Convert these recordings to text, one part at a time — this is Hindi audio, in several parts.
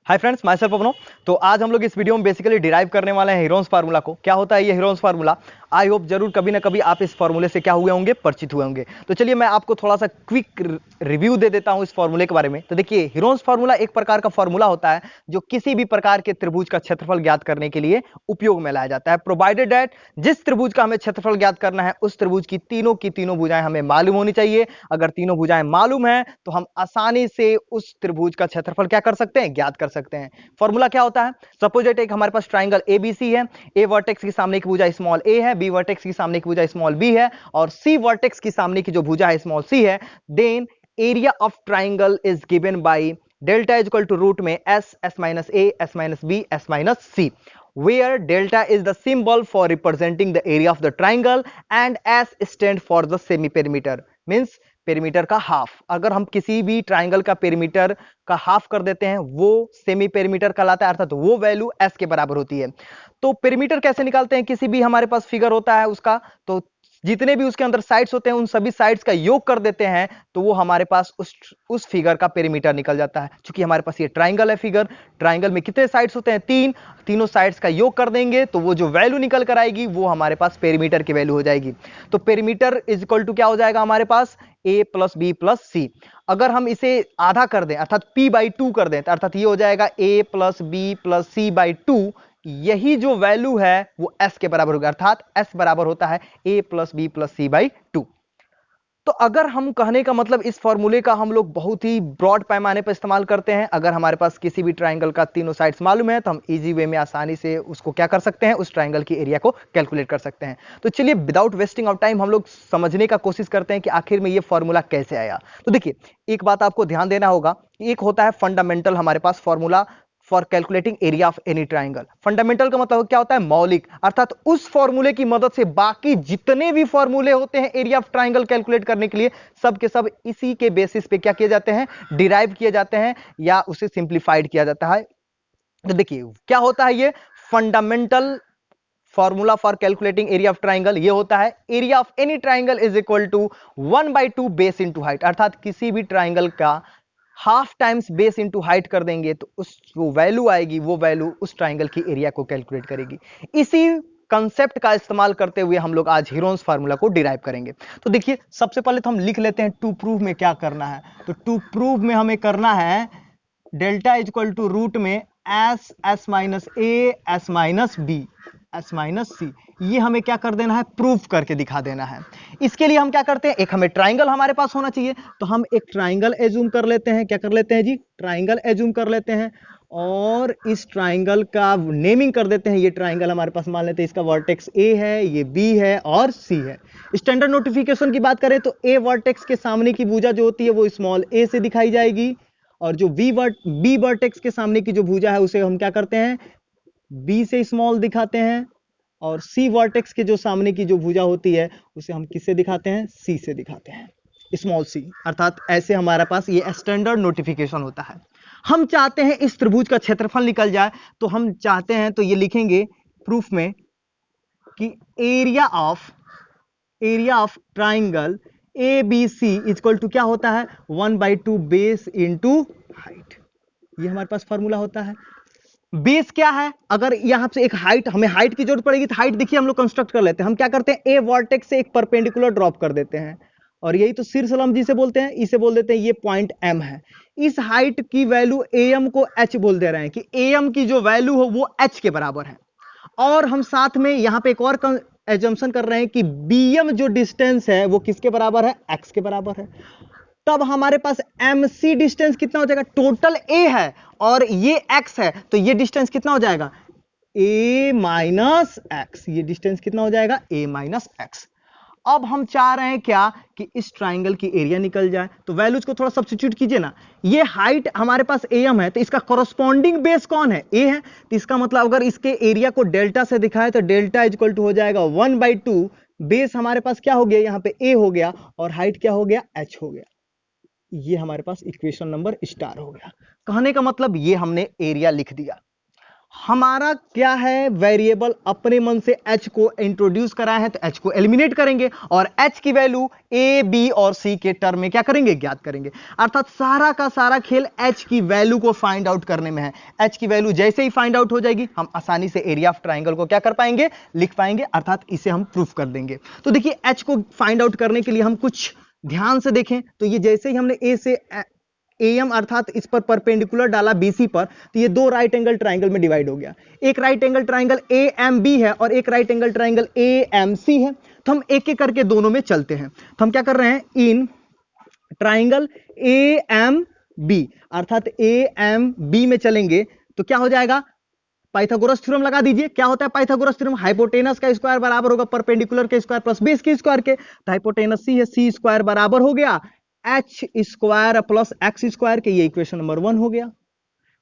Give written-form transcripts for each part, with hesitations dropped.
हाय फ्रेंड्स, माय सेल्फ अपनो। तो आज हम लोग इस वीडियो में बेसिकली डिराइव करने वाले हैं हीरोन्स फार्मूला को। क्या होता है ये हीरोन्स फार्मूला? आई होप जरूर कभी ना कभी आप इस फार्मूले से क्या हुए होंगे, परिचित हुए होंगे। तो चलिए मैं आपको थोड़ा सा क्विक रिव्यू दे देता हूं इस फार्मूले के बारे में। तो देखिए, हीरोन्स फार्मूला एक प्रकार का फार्मूला होता है जो किसी भी प्रकार के त्रिभुज का क्षेत्रफल ज्ञात करने के लिए उपयोग में लाया जाता है, प्रोवाइडेड दैट जिस त्रिभुज का हमें क्षेत्रफल ज्ञात करना है उस त्रिभुज की तीनों भुजाएं हमें मालूम होनी चाहिए। अगर तीनों भुजाएं मालूम है तो हम आसानी से उस त्रिभुज का क्षेत्रफल क्या कर सकते हैं, ज्ञात कर सकते हैं। फॉर्मूला क्या होता है? सपोज एक हमारे पास ट्राइंगल एबीसी है। ए वर्टेक्स की सामने की भुजा स्मॉल ए है, बी वर्टेक्स की सामने की भुजा स्मॉल बी है और सी वर्टेक्स की सामने की जो भुजा है स्मॉल सी है। Then area of triangle is given by delta is equal to root में s, s minus a, s minus b, s minus c, where delta is the symbol for representing the area of the triangle and S stand for the semi perimeter, means perimeter का हाफ। अगर हम किसी भी ट्राइंगल का पेरीमीटर का हाफ कर देते हैं वो सेमी पेरीमीटर कहलाता है, अर्थात वो वैल्यू एस के बराबर होती है। तो पेरीमीटर कैसे निकालते हैं? किसी भी हमारे पास फिगर होता है उसका, तो जितने भी उसके अंदर साइड्स होते हैं उन सभी साइड्स का योग कर देते हैं तो वो हमारे पास उस फिगर का पेरीमीटर निकल जाता है। क्योंकि हमारे पास ये ट्राइंगल है फिगर, ट्राइंगल में कितने साइड्स होते हैं? तीनों साइड्स का योग कर देंगे तो वो जो वैल्यू निकल कर आएगी वो हमारे पास पेरीमीटर की वैल्यू हो जाएगी। तो पेरीमीटर इज इक्वल टू क्या हो जाएगा हमारे पास? ए प्लस बी प्लस सी। अगर हम इसे आधा कर दें अर्थात p बाई 2 कर दें अर्थात ये हो जाएगा a plus b plus c by 2। यही जो वैल्यू है वो s के बराबर होगा, अर्थात s बराबर होता है a plus b plus c by 2। तो अगर हम कहने का मतलब इस फॉर्मूले का हम लोग बहुत ही ब्रॉड पैमाने पर इस्तेमाल करते हैं। अगर हमारे पास किसी भी ट्राइंगल का तीनों साइड्स मालूम है तो हम इजी वे में आसानी से उसको क्या कर सकते हैं, उस ट्राइंगल की एरिया को कैलकुलेट कर सकते हैं। तो चलिए विदाउट वेस्टिंग ऑफ टाइम हम लोग समझने का कोशिश करते हैं कि आखिर में ये फॉर्मूला कैसे आया। तो देखिए, एक बात आपको ध्यान देना होगा, एक होता है फंडामेंटल हमारे पास formula for calculating area of any triangle. Fundamental का मतलब क्या होता है? मौलिक, अर्थात उस फॉर्मूले की मदद से बाकी जितने भी फॉर्मूले होते हैं एरिया ऑफ ट्राइंगल कैलकुलेट करने के लिए सब के सब इसी के बेसिस पे क्या किए जाते हैं, डिराइव किए जाते हैं या उसे सिंप्लीफाइड किया जाता है। तो देखिए क्या होता है ये fundamental formula for calculating area of triangle. ये होता है area of any triangle is equal to 1/2 base into height, अर्थात किसी भी ट्राइंगल का half times base into height कर देंगे तो उस जो वैल्यू आएगी वो वैल्यू उस ट्राइंगल की एरिया को कैलकुलेट करेगी। इसी कंसेप्ट का इस्तेमाल करते हुए हम लोग आज हीरोन्स फार्मूला को डिराइव करेंगे। तो देखिए सबसे पहले तो हम लिख लेते हैं टू प्रूव में क्या करना है। तो टू प्रूव में हमें करना है delta is equal to root में s, s minus a, s minus b, s minus c. ये हमें क्या कर देना है? प्रूफ करके दिखा देना है। इसके लिए हम क्या करते हैं, एक हमें ट्राइंगल हमारे पास होना चाहिए तो हम एक ट्राइंगल एज्यूम कर लेते हैं। क्या कर लेते हैं जी? ट्राइंगल एज्यूम कर लेते हैं और इस ट्राइंगल का नेमिंग कर देते हैं। ये ट्राइंगल हमारे पास मान लेते हैं इसका वर्टेक्स ए है, ये बी है और सी है। स्टैंडर्ड नोटिफिकेशन की बात करें तो ए वर्टेक्स के सामने की भुजा जो होती है वो स्मॉल ए से दिखाई जाएगी और जो बी वर्टेक्स के सामने की जो भुजा है उसे हम क्या करते हैं, बी से स्मॉल दिखाते हैं और सी वर्टेक्स के जो सामने की जो भुजा होती है उसे हम किससे दिखाते हैं? सी से दिखाते हैं, स्मॉल सी। अर्थात ऐसे हमारे पास ये स्टैंडर्ड नोटिफिकेशन होता है। हम चाहते हैं इस त्रिभुज का क्षेत्रफल निकल जाए तो हम चाहते हैं तो ये लिखेंगे प्रूफ में कि area of triangle A B C equal to क्या होता है? 1/2 बेस इंटू हाइट। ये हमारे पास फॉर्मूला होता है। बेस क्या है? अगर यहां से एक हाइट, हमें हाइट की जरूरत पड़ेगी तो हाइट देखिए हम लोग कंस्ट्रक्ट कर लेते हैं। हम क्या करते हैं, ए वर्टेक्स से एक परपेंडिकुलर ड्रॉप कर देते हैं और यही तो शीर्ष लंब जिसे बोलते हैं, इसे बोल देते हैं ये पॉइंट एम है। इस हाइट की वैल्यू एम को एच बोल दे रहे हैं कि एम की जो वैल्यू हो वो एच के बराबर है। और हम साथ में यहां पे एक और एजम्पशन कर रहे हैं कि बीएम जो डिस्टेंस है वो किसके बराबर है? एक्स के बराबर है। तब हमारे पास MC डिस्टेंस कितना हो जाएगा? टोटल A है और ये X है तो ये डिस्टेंस कितना हो जाएगा? A minus x. ये डिस्टेंस कितना हो जाएगा? A minus x. अब हम चाह रहे हैं क्या कि इस ट्राइंगल की एरिया निकल जाए तो वैल्यूज को थोड़ा सब्स्टिट्यूट कीजिए ना। ये हाइट हमारे पास AM है तो इसका कॉरस्पॉन्डिंग बेस कौन है? A है। तो इसका मतलब अगर इसके एरिया को डेल्टा से दिखाए तो डेल्टा इक्वल टू हो जाएगा 1/2 बेस हमारे पास क्या हो गया? यहां पे A हो गया और हाइट क्या हो गया? H हो गया। ये हमारे पास इक्वेशन नंबर स्टार हो गया। कहने का मतलब ये हमने एरिया लिख दिया। हमारा क्या है, वेरिएबल अपने मन से h को इंट्रोड्यूस करा है तो h को एलिमिनेट करेंगे और h की वैल्यू a b और c के टर्म में क्या करेंगे, ज्ञात करेंगे। अर्थात सारा का सारा खेल h की वैल्यू को फाइंड आउट करने में है। h की वैल्यू जैसे ही फाइंड आउट हो जाएगी हम आसानी से एरिया ऑफ ट्राइंगल को क्या कर पाएंगे, लिख पाएंगे, अर्थात इसे हम प्रूफ कर देंगे। तो देखिए h को फाइंड आउट करने के लिए हम कुछ ध्यान से देखें तो ये जैसे ही हमने a से AM अर्थात इस पर परपेंडिकुलर डाला BC पर, तो ये दो राइट एंगल ट्राइंगल में डिवाइड हो गया। एक राइट एंगल ट्राइंगल AMB है और एक राइट एंगल ट्राइंगल AMC है। तो हम एक एक करके दोनों में चलते हैं। तो हम क्या कर रहे हैं, इन ट्राइंगल AMB अर्थात AMB में चलेंगे तो क्या हो जाएगा, पाइथागोरस थ्योरम लगा दीजिए। क्या होता है पाइथागोरस थ्योरम, हाइपोटेनस का स्क्वायर बराबर होगा परपेंडिकुलर के स्क्वायर प्लस बेस के स्क्वायर के। तो हाइपोटेनस C है, C स्क्वायर बराबर हो गया h square plus x square के। ये इक्वेशन नंबर 1 हो गया।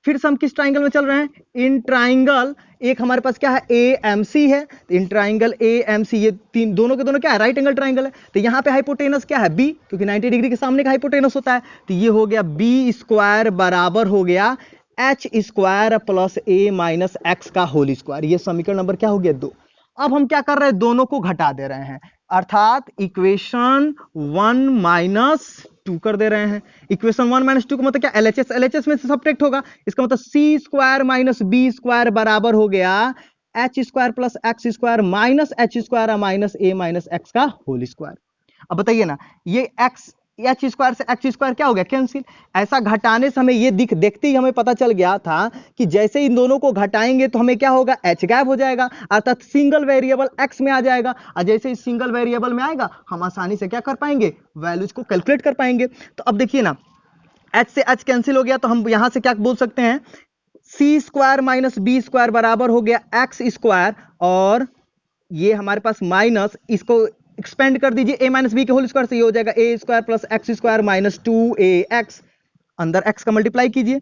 फिर से हम किस ट्राइंगल में चल रहे हैं, इन ट्राइंगल एक हमारे पास क्या है AMC है। तो इन ट्राइंगल AMC ये तीन दोनों के दोनों क्या है, राइट एंगल ट्राइंगल है। तो यहां पे हाइपोटेनस क्या है B, क्योंकि 90 डिग्री के सामने का हाइपोटेनस होता है। तो ये हो गया B स्क्वायर बराबर हो गया h square plus a minus x का होल स्क्वायर। ये समीकरण नंबर क्या हो गया 2। अब हम क्या कर रहे हैं, दोनों को घटा दे रहे हैं, अर्थात इक्वेशन 1 माइनस 2 कर दे रहे हैं। इक्वेशन 1 माइनस 2 का मतलब क्या, LHS में से सब्ट्रैक्ट होगा। इसका मतलब C square minus B square बराबर हो गया h square plus x square minus h square minus a minus x का होल स्क्वायर। अब बताइए ना, ये x h स्क्वायर से x स्क्वायर क्या हो गया, कैंसिल। ऐसा घटाने से हमें ये देखते ही हमें पता चल गया था कि जैसे इन दोनों को घटाएंगे तो हमें क्या होगा, h गायब हो जाएगा, अर्थात सिंगल वेरिएबल x में आ जाएगा। और जैसे इस सिंगल वेरिएबल में आएगा हम आसानी से क्या कर पाएंगे, वैल्यूज को कैलकुलेट कर पाएंगे। तो अब देखिए ना, h से h कैंसिल हो गया तो हम यहां से क्या बोल सकते हैं, C square minus B square बराबर हो गया x स्क्वायर, और ये हमारे पास माइनस, इसको एक्सपेंड कर दीजिए a माइनस बी के होल स्क्वायर से, ये हो जाएगा a square plus x square minus 2ax। अंदर x का मल्टीप्लाई कीजिए,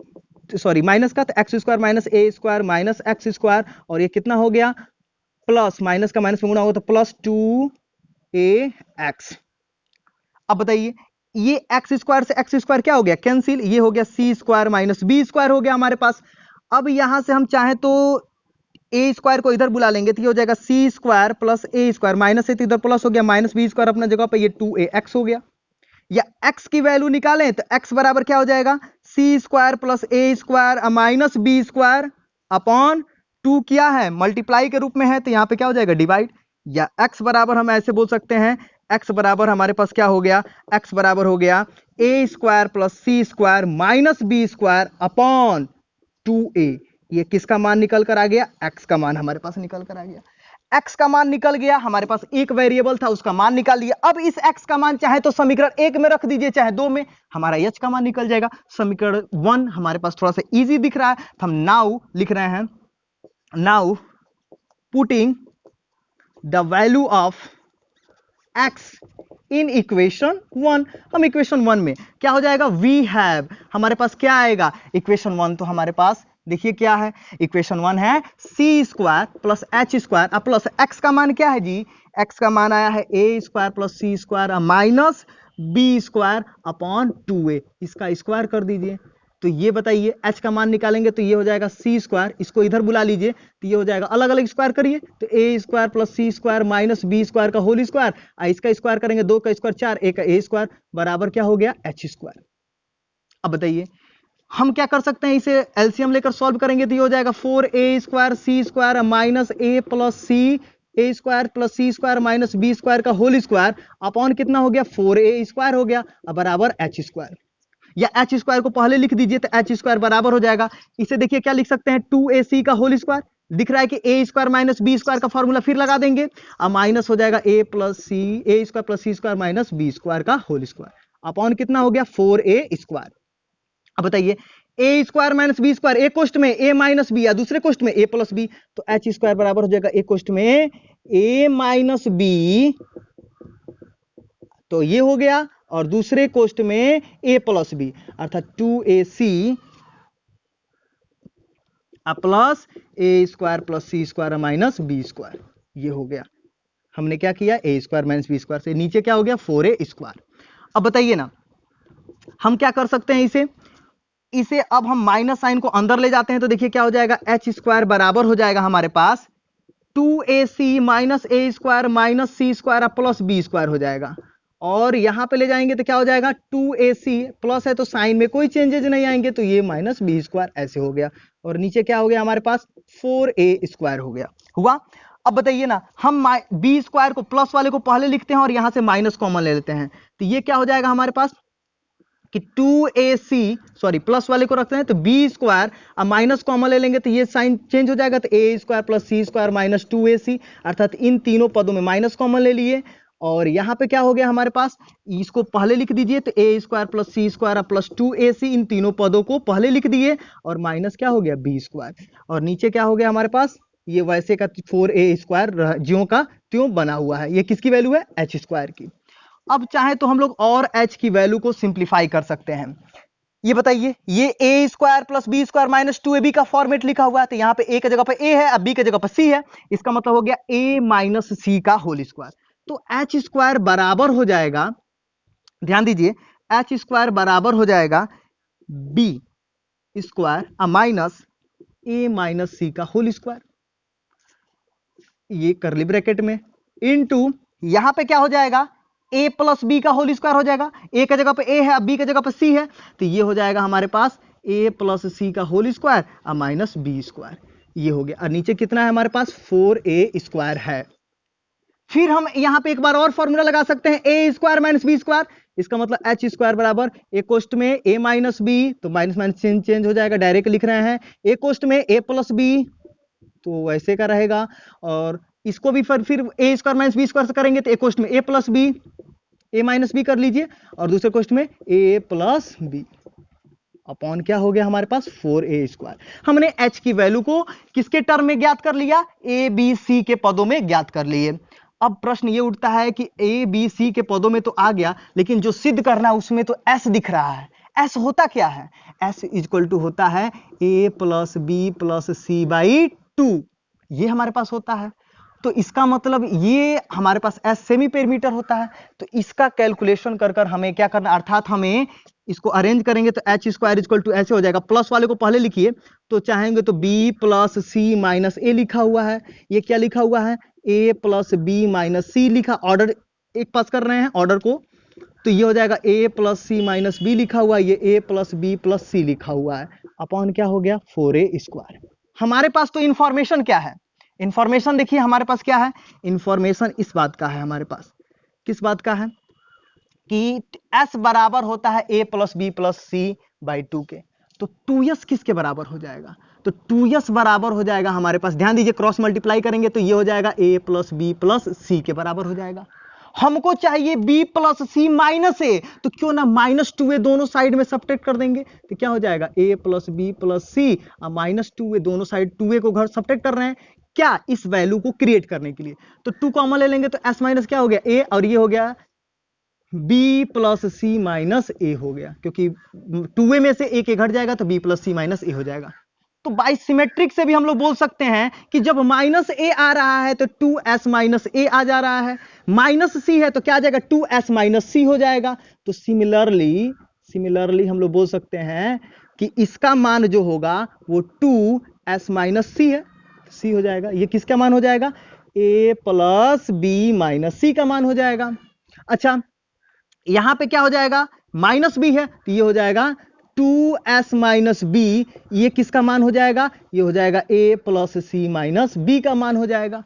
सॉरी माइनस का, तो x square minus a square minus x square, और ये कितना हो गया, प्लस माइनस का माइनस में गुणा होगा तो प्लस 2ax। अब बताइए, ये एक्स स्क्वायर से एक्स स्क्वायर क्या हो गया, कैंसिल। ये हो गया C square minus B square हो गया हमारे पास। अब यहां से हम चाहें तो ए स्क्वायर को इधर बुला लेंगे तो ये हो जाएगा C square plus a square, minus से तो इधर प्लस हो गया, माइनस B स्क्वायर अपना जगह पे, ये 2ax हो गया। या x की वैल्यू निकालें तो x बराबर क्या हो जाएगा, C square plus a square minus B square upon 2 किया है, मल्टीप्लाई के रूप में है, तो यहां पे क्या हो जाएगा, डिवाइड। या x बराबर हम ऐसे बोल सकते हैं, x बराबर हमारे पास क्या हो गया, x बराबर हो गया a square plus C square minus B square upon 2a। ये किसका मान निकल कर आ गया, x का मान हमारे पास निकल कर आ गया। x का मान निकल गया, हमारे पास एक वेरिएबल था उसका मान निकाल लिया। अब इस x का मान चाहे तो समीकरण 1 में रख दीजिए चाहे 2 में, हमारा h का मान निकल जाएगा। समीकरण 1 हमारे पास थोड़ा सा इजी दिख रहा है तो हम नाउ लिख रहे हैं, now putting the value of x in equation 1। हम इक्वेशन 1 में क्या हो जाएगा, वी हैव, हमारे पास क्या आएगा, इक्वेशन 1 तो हमारे पास देखिए क्या है, इक्वेशन 1 है C square plus h square plus x का मान क्या है जी, x का मान आया है a square plus C square minus B square upon 2a। इसका स्क्वायर कर दीजिए तो ये बताइए h का मान निकालेंगे तो ये हो जाएगा C स्क्वायर, इसको इधर बुला लीजिए तो ये हो जाएगा, अलग अलग स्क्वायर करिए तो a square plus C square minus B square का होल स्क्वायर, इसका स्क्वायर करेंगे 2 का स्क्वायर 4, a का a स्क्वायर बराबर क्या हो गया, h स्क्वायर। अब बताइए हम क्या कर सकते हैं, इसे एलसीएम लेकर सॉल्व करेंगे तो ये हो जाएगा 4a square C square minus a plus C a square plus C square minus B square का होल स्क्वायर अपॉन कितना हो गया, 4a स्क्वायर हो गया, अब बराबर h स्क्वायर। या h स्क्वायर को पहले लिख दीजिए तो h स्क्वायर बराबर हो जाएगा, इसे देखिए क्या लिख सकते हैं, 2ac का होल स्क्वायर, दिख रहा है कि a square minus b square का फॉर्मूला फिर लगा देंगे, अब माइनस हो जाएगा a plus C a square plus C square minus b square का होल स्क्वायर अपॉन कितना हो गया, 4a स्क्वायर। अब बताइए a square minus b square, एक कोष्ट में a माइनस बी या दूसरे कोष्ट में a प्लस बी, तो h स्क्वायर बराबर हो जाएगा एक कोष्ट में a माइनस बी, तो ये हो गया, और दूसरे कोष्ट में a प्लस बी अर्थात 2ac plus a square plus C square minus b square. ये हो गया, हमने क्या किया, a square minus b square से नीचे क्या हो गया, 4a स्क्वायर। अब बताइए ना हम क्या कर सकते हैं इसे, इसे अब हम माइनस साइन को अंदर ले जाते हैं तो देखिए क्या हो जाएगा, एच स्क्वायर बराबर हो जाएगा हमारे पास 2ac माइनस ए स्क्वायर माइनस सी स्क्वायर प्लस बी स्क्वायर हो जाएगा। और यहां पे ले जाएंगे तो क्या हो जाएगा, 2ac प्लस है तो साइन में कोई चेंजेस नहीं आएंगे तो ये माइनस बी स्क्वायर ऐसे हो गया। और नीचे क्या हो गया हमारे पास 4a स्क्वायर हो गया हुआ। अब बताइए ना, हम बी स्क्वायर को प्लस वाले को पहले लिखते हैं और यहां से माइनस कॉमन ले लेते हैं तो ये क्या हो जाएगा हमारे पास कि 2ac सॉरी प्लस वाले को रखते हैं तो बी स्क्वायर, अब माइनस कॉमन ले लेंगे तो ये साइन चेंज हो जाएगा तो ए स्क्वायर प्लस सी स्क्वायर माइनस 2ac, अर्थात इन तीनों पदों में माइनस कॉमन ले लिए। और यहां पे क्या हो गया हमारे पास, इसको पहले लिख दीजिए तो ए स्क्वायर प्लस सी स्क्वायर प्लस 2ac, इन तीनों पदों को पहले लिख दिए और माइनस क्या हो गया बी स्क्वायर। और नीचे क्या हो गया हमारे पास, ये वैसे का 4a स्क्वायर ज्यों का त्यों बना हुआ है। ये किसकी वैल्यू है, एच स्क्वायर की। अब चाहे तो हम लोग और h की वैल्यू को सिंप्लीफाई कर सकते हैं। ये बताइए, ये a square plus b square minus 2ab का फॉर्मेट लिखा हुआ है तो यहाँ पे a की जगह पे a है, अब b की जगह पे c है, इसका मतलब हो गया a माइनस सी का होल स्क्वायर। तो एच स्क्वायर बराबर हो जाएगा, ध्यान दीजिए, एच स्क्वायर बराबर हो जाएगा b square minus a minus c का होल स्क्वायर, ये करली ब्रैकेट में, इनटू यहां पे क्या हो जाएगा, a प्लस बी का होल स्क्वायर हो जाएगा, a की जगह पे a है, अब b की जगह पे c है तो ये हो जाएगा हमारे पास a प्लस सी का whole square minus b square, ये हो गया। और नीचे कितना है हमारे पास 4a स्क्वायर है। फिर हम यहां पे एक बार और फॉर्मूला लगा सकते हैं, a square minus b square, इसका मतलब एच स्क्वायर बराबर ए कोष्ट में a माइनस बी, तो माइनस माइनस चेंज हो जाएगा, डायरेक्ट लिख रहे हैं a कोष्ट में a प्लस बी तो वैसे का रहेगा। और इसको भी फिर ए स्क्वायर माइनस बी स्क्वायर से करेंगे तो ए कोष्ट में ए प्लस बी, ए माइनस बी कर लीजिए और दूसरे कोष्ट में ए प्लस बी अपॉन क्या हो गया हमारे पास 4a स्क्वायर। हमने h की वैल्यू को किसके टर्म में ज्ञात कर लिया, a b c के पदों में ज्ञात कर लिए। अब प्रश्न ये उठता है कि a b c के पदों में तो आ गया, लेकिन जो सिद्ध करना है उसमें तो s दिख रहा है। s होता क्या है, s इक्वल टू होता है a plus b plus c by 2, ये हमारे पास होता है। तो इसका मतलब ये हमारे पास एस सेमी पेरीमीटर होता है। तो इसका कैलकुलेशन कर कर हमें क्या करना, अर्थात हमें इसको अरेंज करेंगे तो एच स्क्वायर इक्वल टू ऐसे हो जाएगा, प्लस वाले को पहले लिखिए तो चाहेंगे तो बी प्लस सी माइनस ए लिखा हुआ है, ये क्या लिखा हुआ है ए प्लस बी माइनस सी लिखा, ऑर्डर एक पास कर रहे हैं ऑर्डर को, तो ये हो जाएगा ए प्लस सी माइनस बी लिखा हुआ है, ये ए प्लस बी प्लस सी लिखा हुआ है, अपॉन क्या हो गया 4a स्क्वायर। हमारे पास तो इंफॉर्मेशन क्या है, इंफॉर्मेशन देखिए हमारे पास क्या है, इंफॉर्मेशन इस बात का है हमारे पास, किस बात का है कि s बराबर होता है a plus b plus c by 2 के। तो 2s किसके बराबर हो जाएगा, तो 2s बराबर हो जाएगा हमारे पास, ध्यान दीजिए क्रॉस मल्टीप्लाई करेंगे तो ये हो जाएगा a प्लस बी प्लस सी के बराबर हो जाएगा। हमको चाहिए b प्लस सी माइनस ए, तो क्यों ना माइनस 2a दोनों साइड में सब्ट्रैक्ट कर देंगे तो क्या हो जाएगा a plus b plus c minus 2a, दोनों साइड 2a को घर सब्ट्रैक्ट कर रहे हैं क्या, इस वैल्यू को क्रिएट करने के लिए। तो 2 कॉमन ले लेंगे तो s माइनस क्या हो गया a, और ये हो गया b प्लस सी माइनस ए हो गया, क्योंकि 2a में से a के घट जाएगा तो b प्लस सी माइनस ए हो जाएगा। तो बाई सिमेट्रिक से भी हम लोग बोल सकते हैं कि जब माइनस ए आ रहा है तो 2s माइनस ए आ जा रहा है, माइनस सी है तो क्या आ जाएगा 2s माइनस सी हो जाएगा। तो सिमिलरली हम लोग बोल सकते हैं कि इसका मान जो होगा वो 2s माइनस सी है, सी हो जाएगा, ये किसका मान हो जाएगा a plus B minus c का मान हो जाएगा। अच्छा यहां पे क्या हो जाएगा, माइनस बी है तो ये हो जाएगा 2s माइनस बी, ये किसका मान हो जाएगा, ये हो जाएगा a plus c minus b का मान हो जाएगा।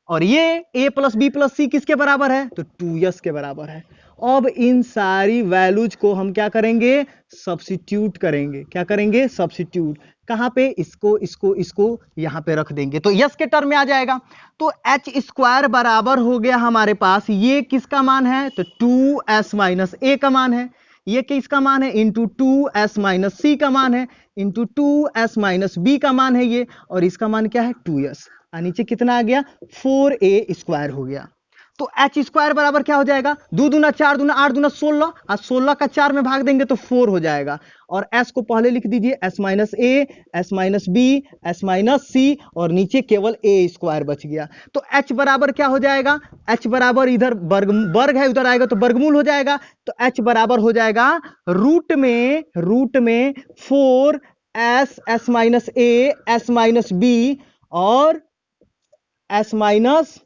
और ये a plus b plus c किसके बराबर है, तो 2s के बराबर है। अब इन सारी वैल्यूज को हम क्या करेंगे, सब्स्टिट्यूट करेंगे, क्या करेंगे सब्स्टिट्यूट, कहां पे, इसको यहां पे रख देंगे तो यस के टर्म में आ जाएगा। तो एच स्क्वायर बराबर हो गया हमारे पास, ये किसका मान है, तो 2s माइनस ए का मान है, ये किसका मान है, इंटू 2s माइनस सी का मान है, इंटू 2s माइनस बी का मान है ये, और इसका मान क्या है 2s, नीचे कितना आ गया 4a स्क्वायर हो गया। तो एच स्क्वायर बराबर क्या हो जाएगा, 2 दूना 4 दूना 8 दूना 16, और 16 का 4 में भाग देंगे तो 4 हो जाएगा। और एस को पहले लिख दीजिए s minus a, s minus b, s minus c, और नीचे केवल ए स्क्वायर बच गया। तो एच बराबर क्या हो जाएगा, एच बराबर इधर वर्ग है, उधर आएगा तो वर्गमूल हो जाएगा। तो एच बराबर हो जाएगा रूट में 4 S minus a, s minus B और एस माइनस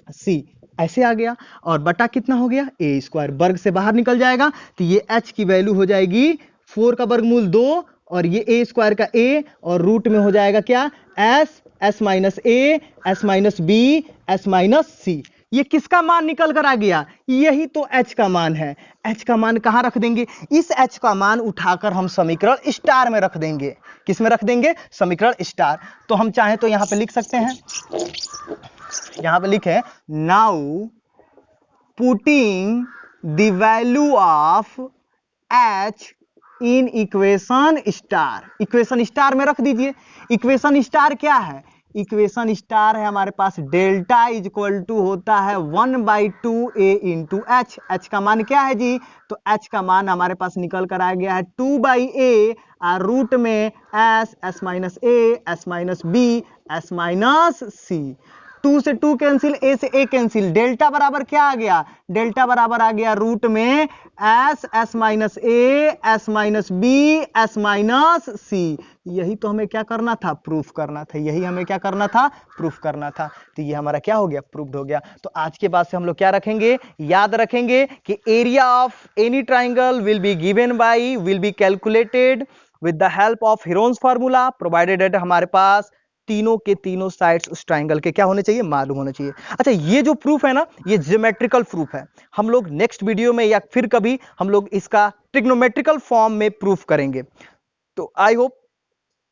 सी, ऐसे आ गया। और बटा कितना हो गया, ए स्क्वायर, वर्ग से बाहर निकल जाएगा। तो ये एच की वैल्यू हो जाएगी 4 का वर्गमूल 2 और ये ए स्क्वायर का ए, और रूट में हो जाएगा क्या, s, s minus a, s minus b, s minus c. ये किसका मान निकल कर आ गया, यही तो एच का मान है। एच का मान कहां रख देंगे, इस एच का मान उठाकर हम समीकरण स्टार में रख देंगे। किस में रख देंगे, समीकरण स्टार। तो हम चाहें तो यहां पे लिख सकते हैं, यहां पे लिखे now putting the value of H in equation star. Equation star में रख दीजिए। इक्वेशन स्टार क्या है, इक्वेशन स्टार है हमारे पास डेल्टा इज इक्वल टू होता है 1/2 ए इंटू एच। एच का मान क्या है जी, तो एच का मान हमारे पास निकल कर आ गया है 2/a, और रूट में s, s minus a, s minus b, s minus c. 2 से 2 कैंसिल, ए से ए कैंसिल, डेल्टा बराबर क्या आ गया, डेल्टा बराबर आ गया रूट में s, s minus a, s minus b, s minus c. यही तो हमें क्या करना था, प्रूफ करना था। यही हमें क्या करना था, प्रूफ करना था। तो ये हमारा क्या हो गया, प्रूफ्ड हो गया। तो आज के बाद से हम लोग क्या रखेंगे, याद रखेंगे कि area of any triangle will be calculated with the help of Heron's formula, provided that हमारे पास तीनों के तीनों साइड्स उस ट्राइंगल के क्या होने चाहिए, मालूम होने चाहिए। अच्छा, ये जो प्रूफ है ना, ये ज्योमेट्रिकल प्रूफ है। हम लोग नेक्स्ट वीडियो में या फिर कभी हम लोग इसका ट्रिग्नोमेट्रिकल फॉर्म में प्रूफ करेंगे। तो आई होप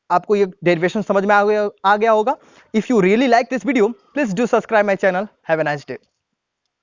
आपको ये डेरिवेशन समझ में आ गया होगा। If you really like this video, please do subscribe my channel. Have a nice day.